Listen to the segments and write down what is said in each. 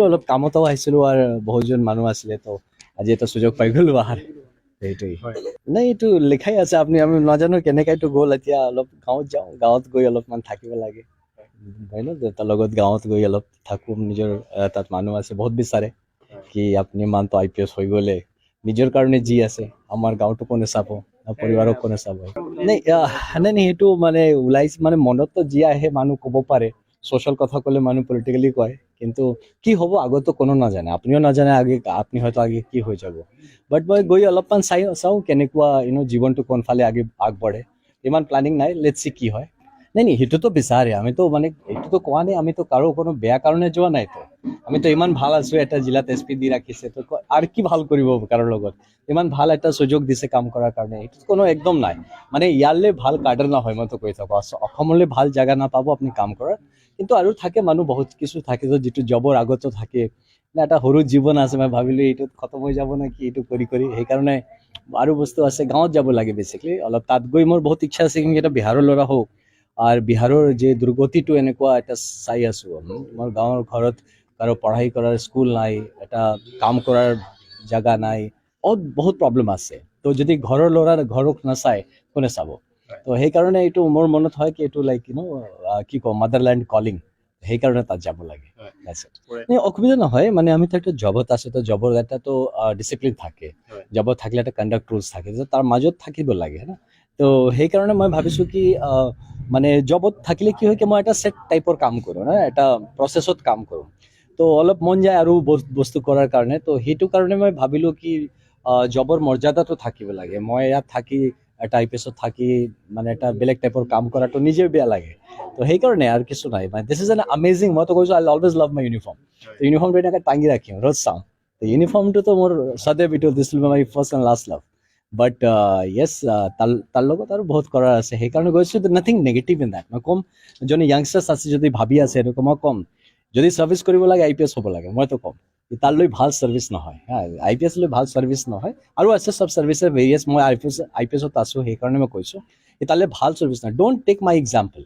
অলপ কামতো আহিছিলো আৰু বহুজন মানুহ আছিলে তো আজি এটা সুযোগ পাই গলো আহাৰ সেইটোৱেই নাই এইটো লিখাই আছে আপুনি আমি নাজানো কেনেকে এইটো গ'ল এতিয়া অলপ গাঁৱত যাওঁ গাঁৱত গৈ অলপমান থাকিব লাগে হয় ন দেউতাৰ লগত গাঁৱত গৈ অলপ থাকো নিজৰ তাত মানুহ আছে বহুত বিচাৰে কি আপুনি মানটো IPS হৈ গ'লে নিজৰ কাৰণে যি আছে আমাৰ গাঁৱটো কোনে চাব পৰিবাৰক কোনে চাব নাই নাই সেইটো মানে ওলাইছে মানে মনততো যি আহে মানুহ ক'ব পাৰে সোশ্যাল কথা ক'লে মানুহ পলিটিক্যালি কয় কিন্তু কি হ'ব আগতো কোনো নাজানে আপুনিও নাজানে আগে আপুনি হয়তো আগে কি হৈ যাব বাট মই গৈ অলপমান চাওঁ কেনেকুৱা জীৱনটো কোনফালে আগবাঢ়ে ইমান প্লানিং নাই লেটছ সি কি হয় নাই সেইটোতো বিচাৰে আমিতো মানে এইটোতো কোৱা নাই আমিতো কাৰো কোনো বেয়া কাৰণে যোৱা নাইতো আমিতো ইমান ভাল আছো এটা জিলাত SP দি ৰাখিছে তো আৰু কি ভাল কৰিব কাৰো লগত ইমান ভাল এটা সুযোগ দিছে কাম কৰাৰ কাৰণে এইটো কোনো একদম নাই মানে ইয়ালৈ ভাল কাৰ্ডাৰ নহয় মইতো কৈ থাকো অসমলৈ ভাল জাগা নাপাব আপুনি কাম কৰাৰ কিন্তু আৰু থাকে মানুহ বহুত কিছু থাকে যিটো জবৰ আগতো থাকে না এটা সৰু জীৱন আছে মই ভাবিলো এইটোত খতম হৈ যাব নেকি এইটো কৰি সেইকাৰণে আৰু বস্তু আছে গাঁৱত যাব লাগে বেছিকলি অলপ তাত গৈ মোৰ বহুত ইচ্ছা আছে কিন্তু এটা বিহাৰৰ ল'ৰা হওক আৰু বিহাৰৰ যে দুৰ্গতিটো এনেকুৱা এটা চাই আছো মোৰ গাঁৱৰ ঘৰত কাৰো পঢ়াই কৰাৰ স্কুল নাই এটা কাম কৰাৰ জাগা নাই বহুত প্ৰব্লেম আছে তো যদি ঘৰৰ ল'ৰা ঘৰক নাচায় কোনে চাব তো সেইকাৰণে এইটো মোৰ মনত হয় কি এইটো লাইক কি কওঁ মাদাৰলেণ্ড কলিং সেইকাৰণে তাত যাব লাগে অসুবিধা নহয় মানে আমি তো একটা জবত আছো তো জবৰ এটাতো ডিচিপ্লিন থাকে জবত থাকিলে এটা কণ্ডাক্ট ৰুলছ থাকে তাৰ মাজত থাকিব লাগে না তো সেইকাৰণে মই ভাবিছো কি মানে জবত থাকিলে কি হয় কি মই এটা সেট টাইপৰ কাম কৰোঁ না এটা প্ৰচেছত কাম কৰোঁ তো অলপ মন যায় আৰু বস্তু কৰাৰ কাৰণে তো সেইটো কাৰণে মই ভাবিলো কি জবৰ মৰ্যাদাটো থাকিব লাগে মই ইয়াত থাকি এটা IPSত থাকি মানে এটা বেলেগ টাইপৰ কাম কৰাটো নিজেও বেয়া লাগে তো সেইকাৰণে আৰু কিছু নাই মানে দিছ ইজ এন আমেজিং মইতো কৈছো আই অলৱেজ লাভ মাই ইউনিফৰ্ম তো ইউনিফৰ্মটো এনেকৈ টাঙি ৰাখিম ৰোজ চাওঁ তো ইউনিফৰ্মটোতো মোৰ সদায় এইটো this will be my first and last love but yes তাৰ লগত আৰু বহুত কৰাৰ আছে সেইকাৰণে গৈছো নাথিং নেগেটিভ ইন দেট মই ক'ম যোনে য়াংষ্টাৰ্ছ আছে যদি ভাবি আছে এনেকুৱা মই ক'ম যদি ছাৰ্ভিচ কৰিব লাগে IPS হ'ব লাগে মইতো ক'ম তালৈ ভাল ছাৰ্ভিচ নহয় হা IPS লৈ ভাল ছাৰ্ভিচ নহয় আৰু আছে চব ছাৰ্ভিচৰ ভেৰিয়াছ মই IPSত আছোঁ সেইকাৰণে মই কৈছোঁ তালৈ ভাল ছাৰ্ভিচ নহয় ডোণ্ট টেক মাই এক্সাম্পল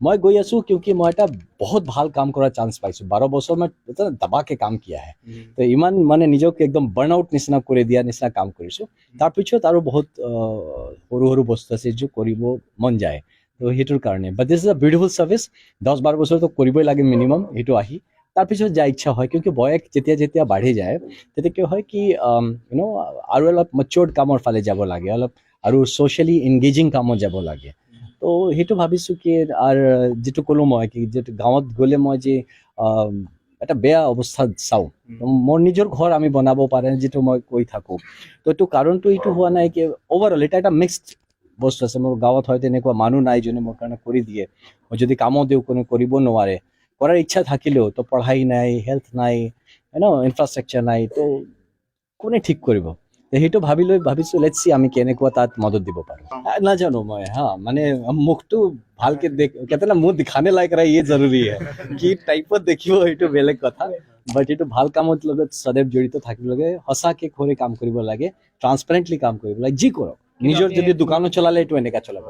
মই গৈ আছোঁ কিউকি মই এটা বহুত ভাল কাম কৰাৰ চান্স পাইছোঁ 12 বছৰ মই দবাকে কাম কিয়া হে তো ইমান মানে নিজকে একদম বাৰ্ণ আউট নিচিনা কৰি দিয়া নিচিনা কাম কৰিছোঁ তাৰপিছত আৰু বহুত সৰু সৰু বস্তু আছে যিটো কৰিব মন যায় তো সেইটোৰ কাৰণে বাট this is a beautiful service 10-12 বছৰতো কৰিবই লাগে মিনিমাম সেইটো আহি তাৰপিছত যা ইচ্ছা হয় কিউকি বয়স যেতিয়া বাঢ়ি যায় তেতিয়া কি হয় কি আৰু অলপ মেচিয়ৰ্ড কামৰ ফালে যাব লাগে অলপ আৰু ছ'চিয়েলি এংগেজিং কামত যাব লাগে তো সেইটো ভাবিছোঁ কি আৰু যিটো ক'লো মই কি যিটো গাঁৱত গ'লে মই যে এটা বেয়া অৱস্থাত চাওঁ মোৰ নিজৰ ঘৰ আমি বনাব পাৰে যিটো মই কৈ থাকোঁ তো এইটো কাৰণটো এইটো হোৱা নাই কি অভাৰঅল এটা মিক্সড বস্তু আছে মোৰ গাঁৱত হয় তেনেকুৱা মানুহ নাই যোনে মোৰ কাৰণে কৰি দিয়ে মই যদি কামো দিওঁ কোনো কৰিব নোৱাৰে কৰাৰ ইচ্ছা থাকিলেও তো পঢ়াই নাই হেল্থ নাই ইনফ্ৰাষ্ট্ৰাকচাৰ নাই তো কোনে ঠিক কৰিব সেইটো ভাবিছো লেটছ সি আমি কেনেকুৱা তাত মদত দিব পাৰো নাজানো মই হা মানে মুখটো ভালকে কেতিয়াবা মুখ দিখানে লাইক ৰা ইয়ে জৰুৰী হে কি টাইপত দেখিব সেইটো বেলেগ কথা বাট এইটো ভাল কামত লগত সদায় জড়িত থাকিব লাগে সঁচাকে কৰি কাম কৰিব লাগে ট্ৰান্সপাৰেণ্টলি কাম কৰিব লাগে যি কৰক নিজৰ যদি দোকানো চলালে এইটো এনেকা চলাব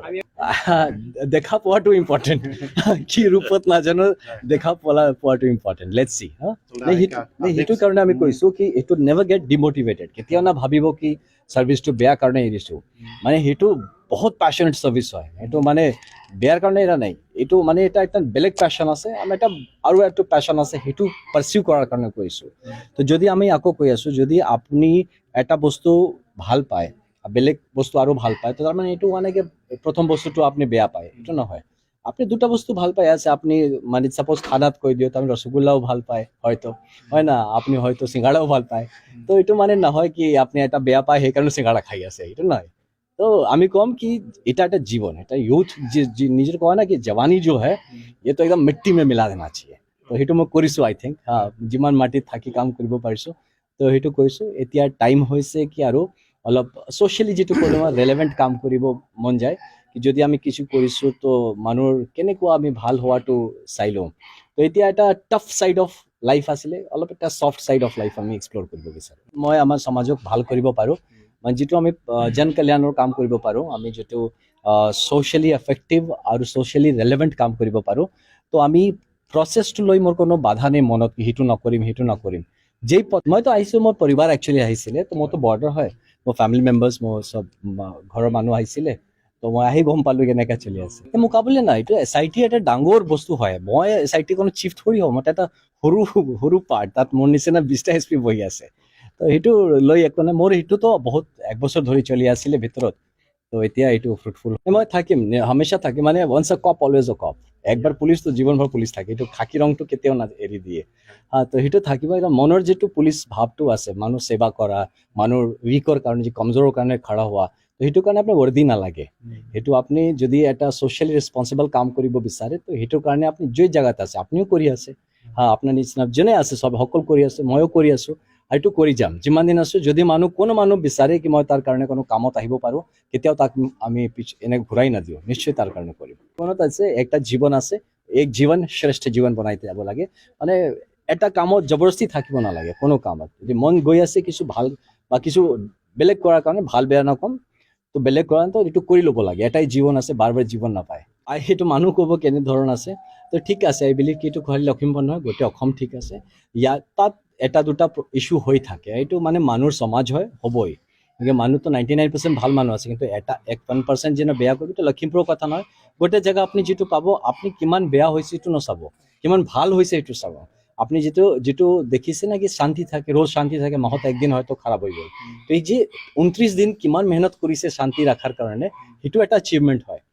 দেখা পোৱাটো ইম্পৰ্টেণ্ট কি ৰূপত নাজানো দেখা পোৱাটো ইম্পৰ্টেণ্ট লেটছ সি হা সেইটো কাৰণে আমি কৈছো কি এইটো নেভাৰ গেট ডিমোটিভেটেড কেতিয়াও না ভাবিব কি ছাৰ্ভিচটো বেয়া কাৰণে এৰিছো মানে সেইটো বহুত পেশ্যনেট ছাৰ্ভিচ হয় এইটো মানে বেয়াৰ কাৰণে এৰা নাই এইটো মানে এটা বেলেগ পেশ্যন আছে আমি এটা আৰু এটা পেশ্যন আছে সেইটো পাৰ্চিউ কৰাৰ কাৰণে কৈছো তো যদি আমি আকৌ কৈ আছো যদি আপুনি এটা বস্তু ভাল পায় বেলেগ বস্তু আৰু ভাল পায় তো তাৰমানে এইটো মানে কি প্ৰথম বস্তুটো আপুনি বেয়া পায় এইটো নহয় আপনি দুটা বস্তু ভাল পাই আছে আপনি মানে সাপোজ খানাত কৈ দিও আমি রসগোল্লাও ভাল পায় হয়তো হয় না আপনি হয়তো সিঙ্গাড়াও ভাল পায় তো এইটো মানে নহয় কি আপনি এটা বেয়া পায় সেইকাৰণে সিঙ্গাড়া খাই আছে এইটো নহয় तो আমি কম कि এটা একটা जीवन এটা यूथ নিজের কয় না कि जवानी जो है ये तो एकदम मिट्टी में मिला देना चाहिए তো সেইটো মই কৰিছো আই থিংক যিমান মাটিত থাকি কাম কৰিব পাৰিছো তো সেইটো কৰিছো এতিয়া টাইম হৈছে কি আৰু অলপ সোশ্যালি যেটো ক'লো ৰেলেভেন্ট কাম কৰিব মন যায় কি যদি আমি কিছু কৰিছো তো মানুহৰ কেনেকুৱা আমি ভাল হোৱাটো চাই লওঁ তো এতিয়া এটা টাফ সাইড অফ লাইফ আছিলে অলপ এটা সফট সাইড অফ লাইফ আমি এক্সপ্লোৰ কৰিব বিচাৰো মই আমাৰ সমাজক ভাল কৰিব পাৰো মানে যেটো আমি জন কল্যাণৰ কাম কৰিব পাৰো আমি যেটো সোশ্যালি এফেক্টিভ আৰু সোশ্যালি ৰেলেভেন্ট কাম কৰিব পাৰো তো আমি প্ৰচেছটো লৈ মোৰ কোনো বাধা নাই মনত কি সেইটো নকৰিম যেই মইতো আহিছোঁ মোৰ পৰিবাৰ একচুৱেলি আহিছিলে তো মোৰতো বৰ্ডাৰ হয় মোৰ ফেমিলি মেম্বাৰ্ছ মোৰ চব ঘৰৰ মানুহ আহিছিলে তো মই আহি গম পালোঁ কেনেকৈ চলি আছে মোকাবিলে নাই এইটো SIT এটা ডাঙৰ বস্তু হয় মই SIT কোনো চিফ থৰি হওঁ মই এটা সৰু পাৰ্ট তাত মোৰ নিচিনা 20টা SP বহি আছে তো সেইটো লৈ একো নাই মোৰ সেইটোতো বহুত এক বছৰ ধৰি চলি আছিলে ভিতৰত তো এতিয়া এইটো ফ্ৰুটফুল মই থাকিম হামেশা থাকিম মানে ওয়ান্স আ কপ অলৱেজ আ কপ একবাৰ পুলিচ তো জীৱনভৰ পুলিচ থাকে এইটো খাকী ৰংটো কেতিয়াও না এৰি দিয়ে তো সেইটো থাকিব এটা মনৰ যিটো পুলিচ ভাৱটো আছে মানুহ সেৱা কৰা মানুহৰ উইকৰ কাৰণে যি কমজোৰৰ কাৰণে খৰা হোৱা তো সেইটো কাৰণে আপোনাৰ ৱৰ্দি নালাগে সেইটো আপুনি যদি এটা ছ'চিয়েলি ৰেছপনচিবল কাম কৰিব বিচাৰে তো সেইটোৰ কাৰণে আপুনি যি জেগাত আছে আপুনিও কৰি আছে আপোনাৰ নিচিনা যোনে আছে চব সকলো কৰি আছে ময়ো কৰি আছোঁ আৰু এইটো কৰি যাম যিমান দিন আছোঁ যদি কোনো মানুহ বিচাৰে কি মই তাৰ কাৰণে কোনো কামত আহিব পাৰোঁ কেতিয়াও তাক আমি এনে ঘূৰাই নাদিওঁ নিশ্চয় তাৰ কাৰণে কৰিম মনত আছে একটা জীৱন আছে এক জীৱন শ্ৰেষ্ঠ জীৱন বনাই যাব লাগে মানে এটা কামত জবৰদস্তি থাকিব নালাগে কোনো কামত যদি মন গৈ আছে কিছু ভাল বা কিছু বেলেগ কৰাৰ কাৰণে ভাল বেয়া নকম তো বেলেগ কৰা তো এইটো কৰি ল'ব লাগে এটাই জীৱন আছে বাৰ জীৱন নাপায় আৰু সেইটো মানুহ ক'ব কেনেধৰণ আছে তো ঠিক আছে আই বিলিভ কি এইটো খালি লখিমপুৰ নহয় গোটেই অসম ঠিক আছে ইয়াত তাত এটা দুটা ইস্যু হৈ থাকে এইটো মানে মানুহৰ সমাজ হয় হ'বই মানুহতো 99% ভাল মানুহ আছে কিন্তু এটা 1% যেন বেয়া কৰিব তো লখিমপুৰৰ কথা নহয় গোটেই জেগা আপুনি যিটো পাব আপুনি কিমান বেয়া হৈছে এইটো নচাব কিমান ভাল হৈছে এইটো চাব আপনি যেটো দেখিছে না কি শান্তি থাকে রোজ শান্তি থাকে মাহত একদিন হয়তো খারাপ হয়ে গেল তো এই যে 29 দিন কিমান মেহনত কৰিছে শান্তি ৰাখাৰ কাৰণে সেইটো এটা অচিভমেন্ট হয়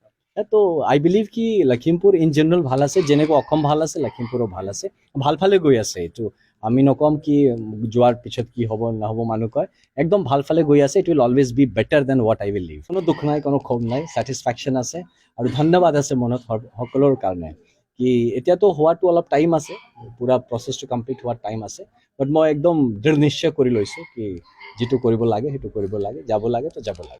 তো আই বিলিভ কি লখিমপুৰ ইন জেনাৰেল ভাল আছে যেনেকৈ অসম ভাল আছে লখিমপুৰো ভাল আছে ভাল ফালে গৈ আছে এইটো আমি নকম কি যোৱাৰ পিছত কি হ'ব নহ'ব মানুহ কয় একদম ভাল ফালে গৈ আছে it will always be better than what I will leave কোনো দুখ নাই কোনো ক্ষোভ নাই ছেটিছফেকশ্যন আছে আৰু ধন্যবাদ আছে মনত সকলোৰ কাৰণে কি এতিয়াতো হোৱাটো অলপ টাইম আছে পুৰা প্ৰচেছটো কমপ্লিট হোৱাৰ টাইম আছে বাট মই একদম দৃঢ় নিশ্চয় কৰি লৈছোঁ কি যিটো কৰিব লাগে সেইটো কৰিব লাগে যাব লাগে তো যাব লাগে